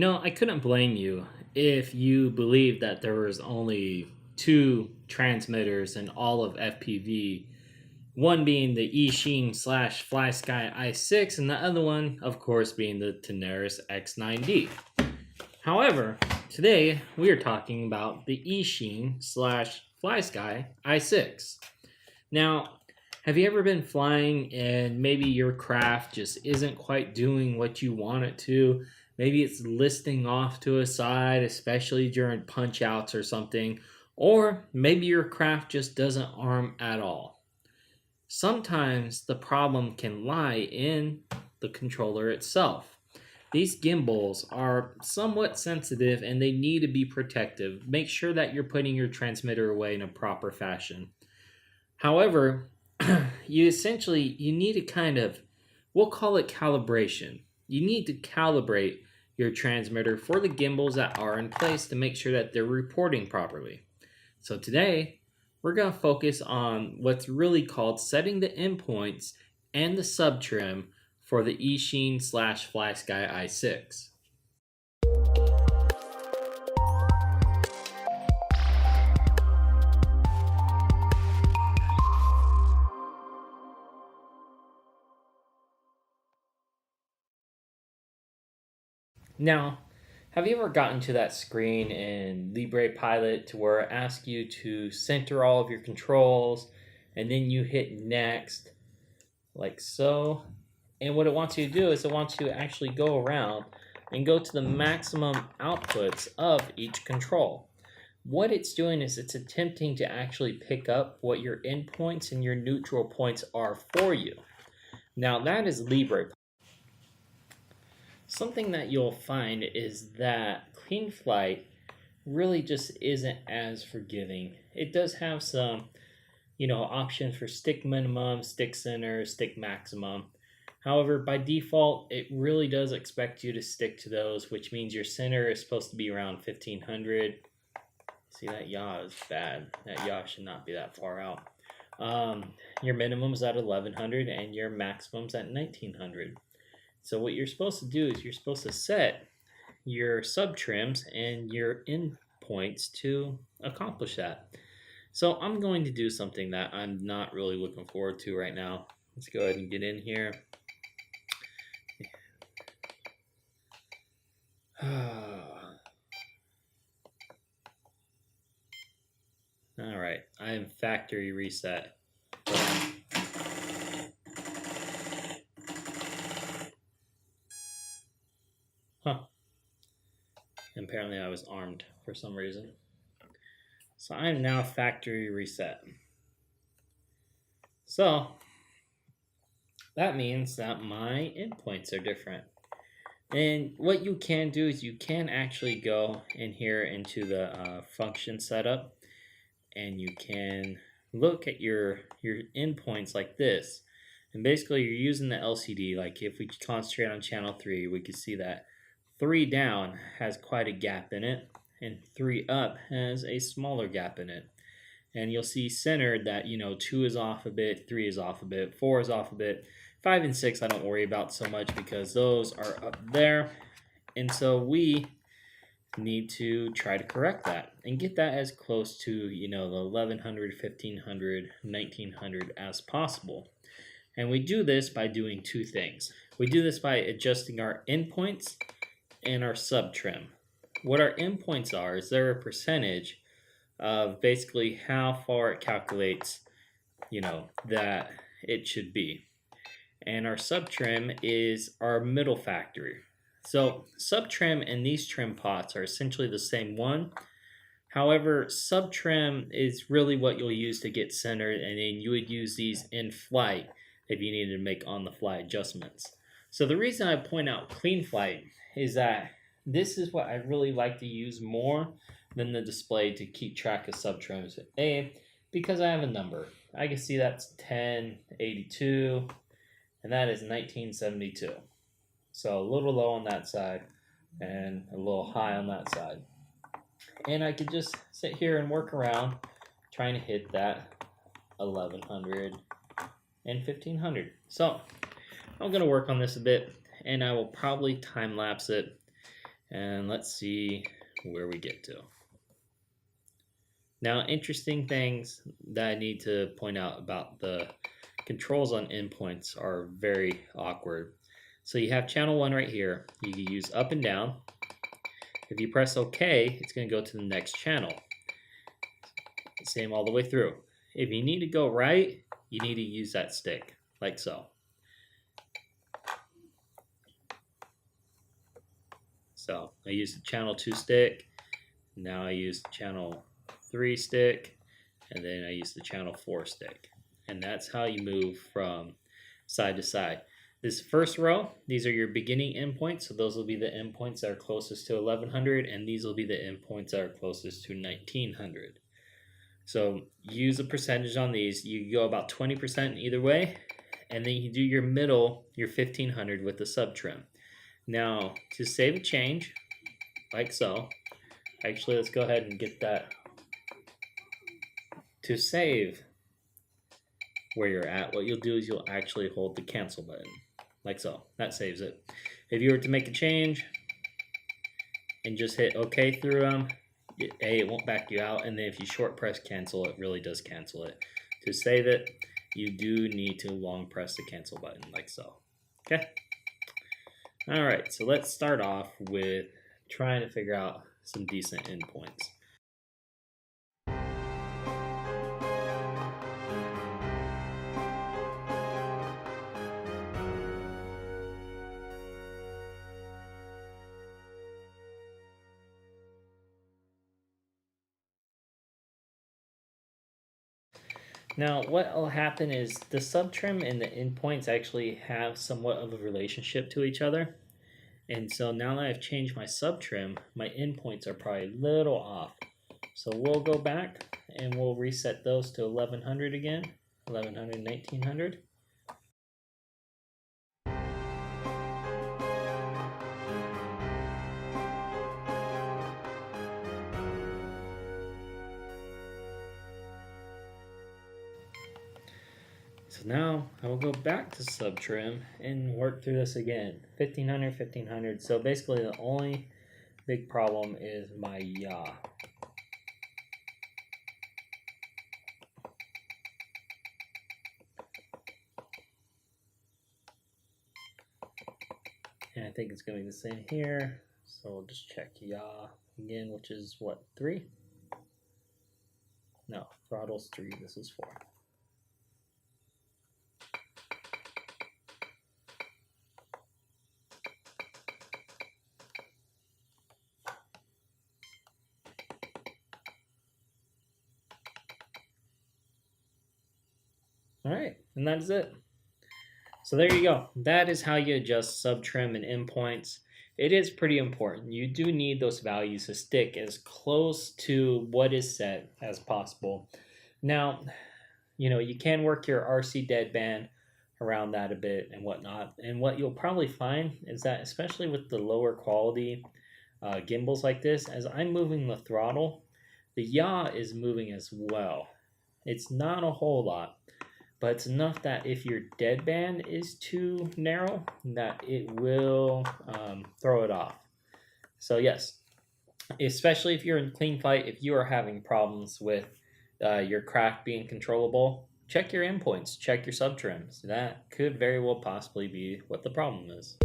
I couldn't blame you if you believed that there was only two transmitters in all of FPV, one being the Eachine slash Flysky i6, and the other one, of course, being the Tenaris X9D. However, today we are talking about the Eachine slash Flysky i6. Now, have you ever been flying and maybe your craft just isn't quite doing what you want it to? Maybe it's listing off to a side, especially during punch outs or something. Or maybe your craft just doesn't arm at all. Sometimes the problem can lie in the controller itself. These gimbals are somewhat sensitive and they need to be protective. Make sure that you're putting your transmitter away in a proper fashion. However, you need to kind of, we'll call it calibration. You need to calibrate your transmitter for the gimbals that are in place to make sure that they're reporting properly. So today, we're going to focus on what's really called setting the endpoints and the subtrim for the Eachine slash Flysky i6. Now, have you ever gotten to that screen in LibrePilot to where it asks you to center all of your controls and then you hit next, like so? And what it wants you to do is it wants you to actually go around and go to the maximum outputs of each control. What it's doing is it's attempting to actually pick up what your endpoints and your neutral points are for you. Now that is LibrePilot. Something that you'll find is that CleanFlight really just isn't as forgiving. It does have some, options for stick minimum, stick center, stick maximum. However, by default, it really does expect you to stick to those, which means your center is supposed to be around 1500. See, that yaw is bad. That yaw should not be that far out. Your minimum's at 1100 and your maximum's at 1900. So what you're supposed to do is you're supposed to set your subtrims and your endpoints to accomplish that. So I'm going to do something that I'm not really looking forward to right now. Let's go ahead and get in here. All right, I am factory reset. Apparently I was armed for some reason. So I am now factory reset. So that means that my endpoints are different. And what you can do is you can actually go in here into the function setup and you can look at your endpoints like this. And basically you're using the LCD. Like if we concentrate on channel 3, we can see that 3 down has quite a gap in it, and 3 up has a smaller gap in it. And you'll see centered that, 2 is off a bit, 3 is off a bit, 4 is off a bit. 5 and 6 I don't worry about so much because those are up there. And so we need to try to correct that and get that as close to, the 1100, 1500, 1900 as possible. And we do this by doing two things. We do this by adjusting our endpoints and our subtrim. What our endpoints are is they're a percentage of basically how far it calculates, that it should be. And our subtrim is our middle factory. So subtrim and these trim pots are essentially the same one. However, subtrim is really what you'll use to get centered, and then you would use these in flight if you needed to make on-the-fly adjustments. So the reason I point out CleanFlight is that this is what I really like to use more than the display to keep track of subtrims. Because I have a number. I can see that's 1082, and that is 1972. So a little low on that side, and a little high on that side. And I could just sit here and work around trying to hit that 1100 and 1500. So I'm going to work on this a bit, and I will probably time lapse it And let's see where we get to. Now, interesting things that I need to point out about the controls on endpoints are very awkward. So you have channel 1 right here. You can use up and down. If you press OK, it's going to go to the next channel. Same all the way through. If you need to go right, you need to use that stick, like so. So I use the channel 2 stick. Now I use the channel 3 stick. And then I use the channel 4 stick. And that's how you move from side to side. This first row, these are your beginning endpoints. So those will be the endpoints that are closest to 1100. And these will be the endpoints that are closest to 1900. So use a percentage on these. You go about 20% either way. And then you do your middle, your 1500 with the Subtrim. Now, to save a change, like so. Actually, let's go ahead and get that. To save where you're at, what you'll do is you'll actually hold the cancel button, like so. That saves it. If you were to make a change and just hit OK through them, it won't back you out. And then if you short press cancel, it really does cancel it. To save it, you do need to long press the cancel button, like so. Okay. All right, so let's start off with trying to figure out some decent endpoints. Now, what will happen is the Subtrim and the endpoints actually have somewhat of a relationship to each other. And so now that I've changed my Subtrim, my endpoints are probably a little off. So we'll go back and we'll reset those to 1100 again, 1100, 1900. So now I will go back to Subtrim and work through this again. 1500, 1500. So basically the only big problem is my yaw. And I think it's going to be the same here. So we'll just check yaw again, which is what, 3? No, throttle's 3. This is 4. All right, and that is it. So there you go. That is how you adjust Subtrim and endpoints. It is pretty important. You do need those values to stick as close to what is set as possible. Now, you can work your RC deadband around that a bit and whatnot. And what you'll probably find is that, especially with the lower quality gimbals like this, as I'm moving the throttle, the yaw is moving as well. It's not a whole lot, but it's enough that if your deadband is too narrow, that it will throw it off. So yes, especially if you're in clean fight, if you are having problems with your craft being controllable, check your endpoints, check your subtrims. That could very well possibly be what the problem is.